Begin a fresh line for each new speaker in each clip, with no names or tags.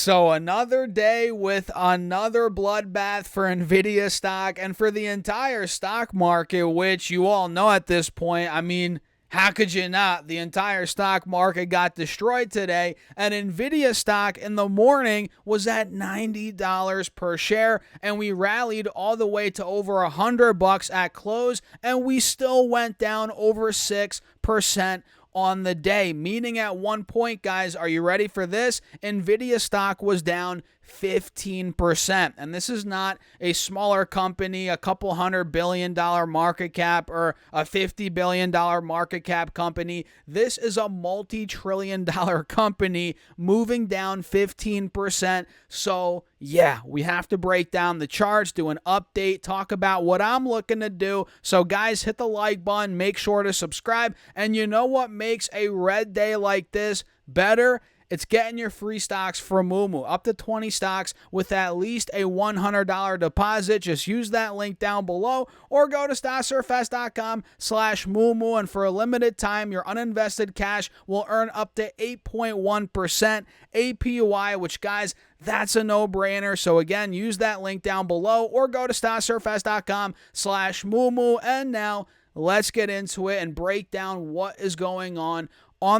So another day with another bloodbath for Nvidia stock and for the entire stock market, which you all know at this point. I mean, how could you not? The entire stock market got destroyed today, and Nvidia stock in the morning was at $90 per share, and we rallied all the way to over $100 at close, and we still went down over 6% on the day, meaning at one point, guys, are you ready for this? Nvidia stock was down 15%. And this is not a smaller company, a couple $100 billion market cap or a $50 billion market cap company. This is a multi-trillion-dollar company moving down 15%. So yeah, we have to break down the charts, do an update, talk about what I'm looking to do. So guys, hit the like button, make sure to subscribe. And you know what makes a red day like this better? It's getting your free stocks from Moomoo, up to 20 stocks with at least a $100 deposit. Just use that link down below or go to stocksurfest.com/Moomoo. And for a limited time, your uninvested cash will earn up to 8.1% APY, which, guys, that's a no-brainer. So again, use that link down below or go to stocksurfest.com/Moomoo. And now let's get into it and break down what is going on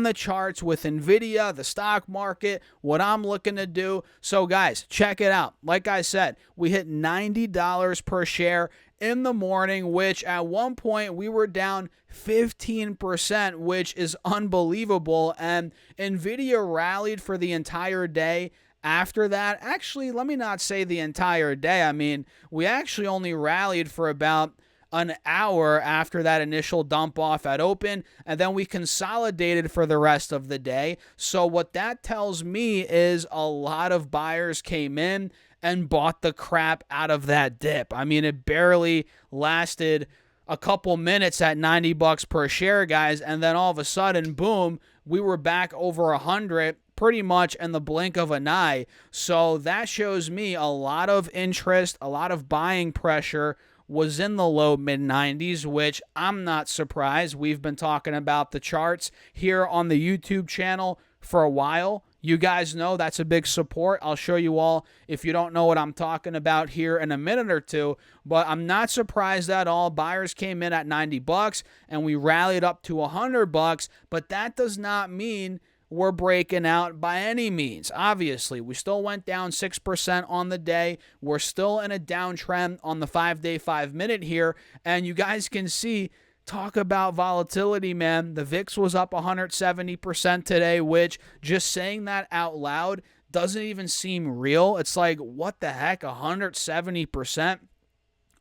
the charts with Nvidia, the stock market, what I'm looking to do. So guys, check it out. Like I said, we hit $90 per share in the morning, which at one point we were down 15%, which is unbelievable. And Nvidia rallied for the entire day. After that, actually, let me not say the entire day. I mean, we actually only rallied for about an hour after that initial dump off at open, and then we consolidated for the rest of the day. So what that tells me is a lot of buyers came in and bought the crap out of that dip. I mean, it barely lasted a couple minutes at $90 per share, guys, and then all of a sudden, boom, we were back over 100 pretty much in the blink of an eye. So that shows me a lot of interest, a lot of buying pressure was in the low mid-90s, which I'm not surprised. We've been talking about the charts here on the YouTube channel for a while. You guys know that's a big support. I'll show you all if you don't know what I'm talking about here in a minute or two, but I'm not surprised at all. Buyers came in at $90 and we rallied up to $100, but that does not mean we're breaking out by any means. Obviously, we still went down 6% on the day. We're still in a downtrend on the 5-day, 5-minute here. And you guys can see, talk about volatility, man. The VIX was up 170% today, which just saying that out loud doesn't even seem real. It's like, what the heck, 170%?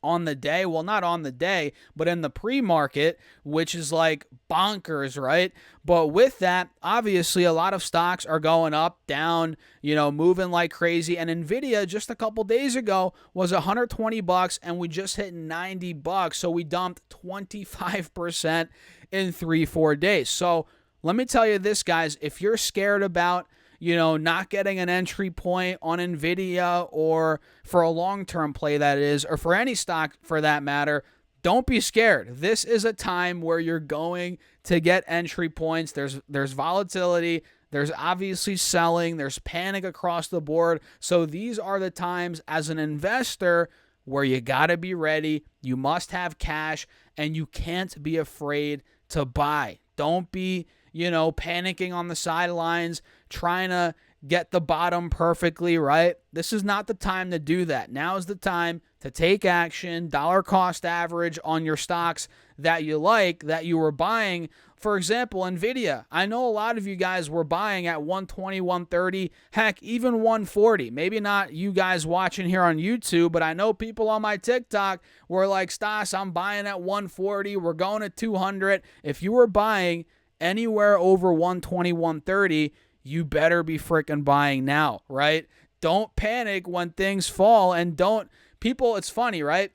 On the day? Well, not on the day, but in the pre-market, which is like bonkers, right? But with that, obviously, a lot of stocks are going up, down, moving like crazy. And Nvidia just a couple days ago was $120 and we just hit $90. So we dumped 25% in 3-4 days. So let me tell you this, guys, if you're scared about not getting an entry point on Nvidia or for a long-term play that is, or for any stock for that matter, don't be scared. This is a time where you're going to get entry points. There's volatility. There's obviously selling. There's panic across the board. So these are the times as an investor where you got to be ready. You must have cash and you can't be afraid to buy. Don't be panicking on the sidelines, trying to get the bottom perfectly, right? This is not the time to do that. Now is the time to take action, dollar cost average on your stocks that you like, that you were buying. For example, Nvidia. I know a lot of you guys were buying at 120, 130, heck, even 140. Maybe not you guys watching here on YouTube, but I know people on my TikTok were like, Stas, I'm buying at 140. We're going at 200. If you were buying anywhere over 120, 130, you better be freaking buying now, right? Don't panic when things fall and it's funny, right?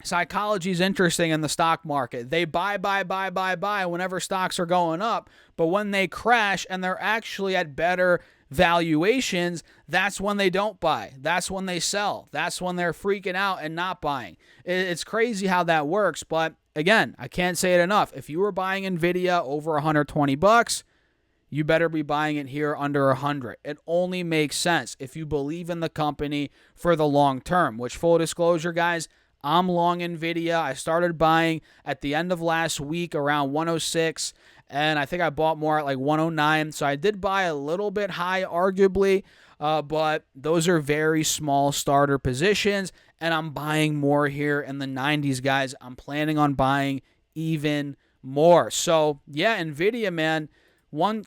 Psychology is interesting in the stock market. They buy whenever stocks are going up, but when they crash and they're actually at better valuations, that's when they don't buy. That's when they sell. That's when they're freaking out and not buying. It's crazy how that works, but again, I can't say it enough. If you were buying Nvidia over $120, you better be buying it here under 100. It only makes sense if you believe in the company for the long term, which, full disclosure, guys, I'm long Nvidia. I started buying at the end of last week around 106, and I think I bought more at like 109. So I did buy a little bit high, arguably, but those are very small starter positions, and I'm buying more here in the 90s, guys. I'm planning on buying even more. So, yeah, Nvidia, man. One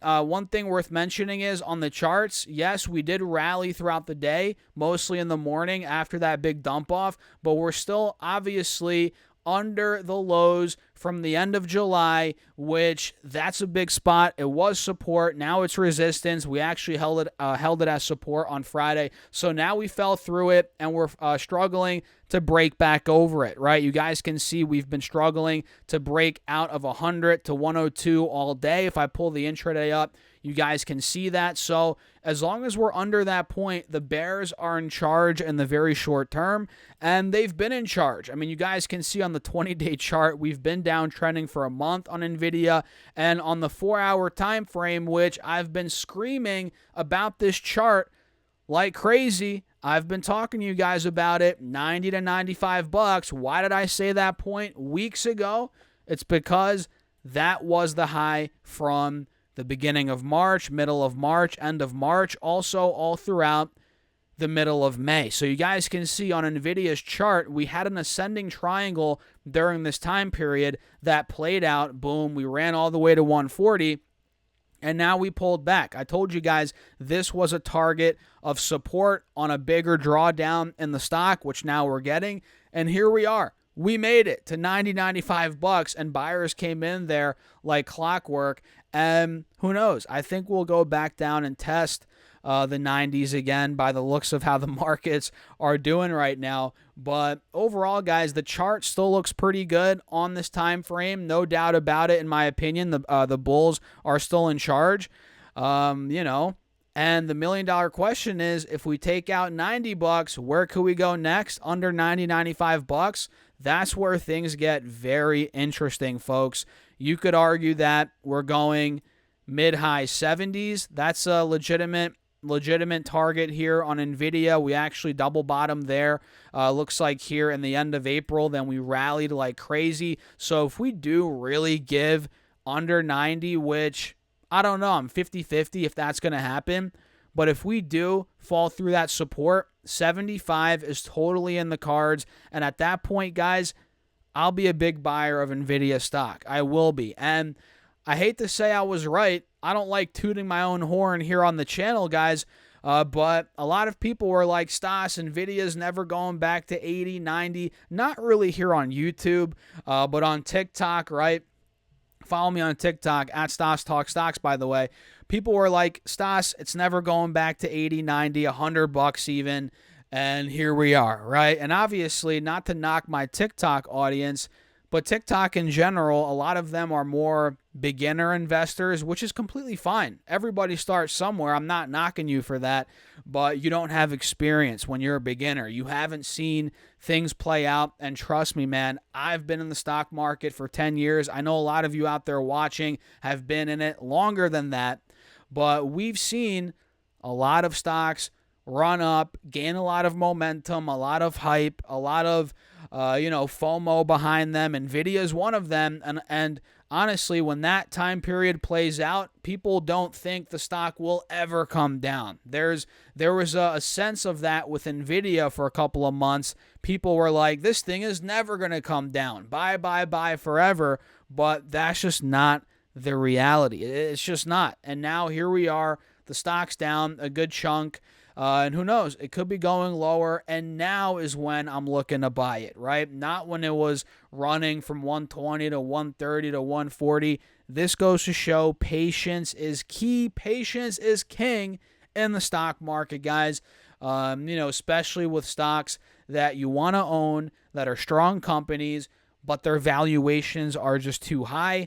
thing worth mentioning is on the charts, yes, we did rally throughout the day, mostly in the morning after that big dump off, but we're still obviously under the lows from the end of July, which that's a big spot. It was support. Now it's resistance. We actually held it as support on Friday. So now we fell through it, and we're struggling to break back over it, right? You guys can see we've been struggling to break out of 100 to 102 all day. If I pull the intraday up, you guys can see that. So as long as we're under that point, the bears are in charge in the very short term, and they've been in charge. I mean, you guys can see on the 20-day chart, we've been downtrending for a month on Nvidia, and on the 4-hour time frame, which I've been screaming about this chart like crazy. I've been talking to you guys about it, 90 to 95 bucks. Why did I say that point weeks ago? It's because that was the high from the beginning of March, middle of March, end of March, also all throughout the middle of May. So you guys can see on Nvidia's chart, we had an ascending triangle during this time period that played out. Boom, we ran all the way to 140. And now we pulled back. I told you guys this was a target of support on a bigger drawdown in the stock, which now we're getting. And here we are. We made it to 90, 95 bucks, and buyers came in there like clockwork. And who knows? I think we'll go back down and test the 90s again by the looks of how the markets are doing right now. But overall, guys, the chart still looks pretty good on this time frame. No doubt about it, in my opinion. The bulls are still in charge. And the $1 million question is, if we take out 90 bucks, where could we go next? Under 90, 95 bucks? That's where things get very interesting, folks. You could argue that we're going mid-high 70s. That's a legitimate target here on Nvidia. We actually double bottomed there. Looks like here in the end of April. Then we rallied like crazy. So if we do really give under 90, which I don't know, I'm 50-50 if that's going to happen. But if we do fall through that support, 75 is totally in the cards. And at that point, guys, I'll be a big buyer of Nvidia stock. I will be. And I hate to say I was right. I don't like tooting my own horn here on the channel, guys. But a lot of people were like, Stas, Nvidia's never going back to 80, 90. Not really here on YouTube, but on TikTok, right? Follow me on TikTok, at Stas Talk Stocks, by the way. People were like, Stas, it's never going back to 80, 90, 100 bucks even. And here we are, right? And obviously, not to knock my TikTok audience, but TikTok in general, a lot of them are more beginner investors, which is completely fine. Everybody starts somewhere. I'm not knocking you for that, but you don't have experience when you're a beginner. You haven't seen things play out, and trust me, man, I've been in the stock market for 10 years. I know a lot of you out there watching have been in it longer than that, but we've seen a lot of stocks run up, gain a lot of momentum, a lot of hype, a lot of FOMO behind them. Nvidia is one of them, and honestly, when that time period plays out, people don't think the stock will ever come down. There was a sense of that with Nvidia for a couple of months. People were like, this thing is never going to come down. Buy forever. But that's just not the reality. It's just not. And now here we are. The stock's down a good chunk. And who knows? It could be going lower, and now is when I'm looking to buy it, right? Not when it was running from 120 to 130 to 140. This goes to show patience is key. Patience is king in the stock market, guys. Especially with stocks that you want to own, that are strong companies, but their valuations are just too high.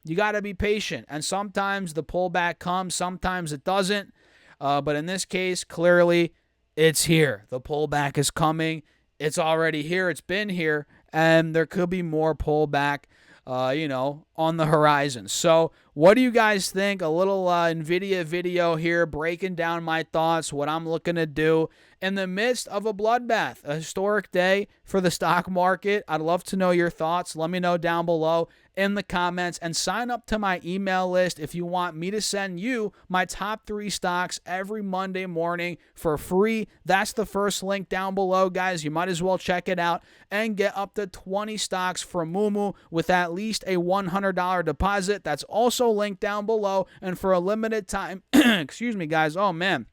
You got to be patient, and sometimes the pullback comes, sometimes it doesn't. But in this case, clearly, it's here. The pullback is coming. It's already here. It's been here. And there could be more pullback on the horizon. So what do you guys think? A little Nvidia video here breaking down my thoughts, what I'm looking to do in the midst of a bloodbath, a historic day for the stock market. I'd love to know your thoughts. Let me know down below in the comments, and sign up to my email list if you want me to send you my top 3 stocks every Monday morning for free. That's the first link down below, guys. You might as well check it out and get up to 20 stocks from Moomoo with at least a $100 deposit. That's also linked down below, and for a limited time, excuse me, guys. Oh man.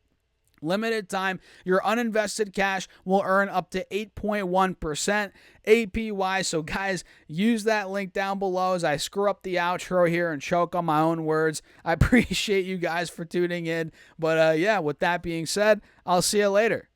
Limited time, your uninvested cash will earn up to 8.1% APY. So guys, use that link down below as I screw up the outro here and choke on my own words. I appreciate you guys for tuning in. But yeah, with that being said, I'll see you later.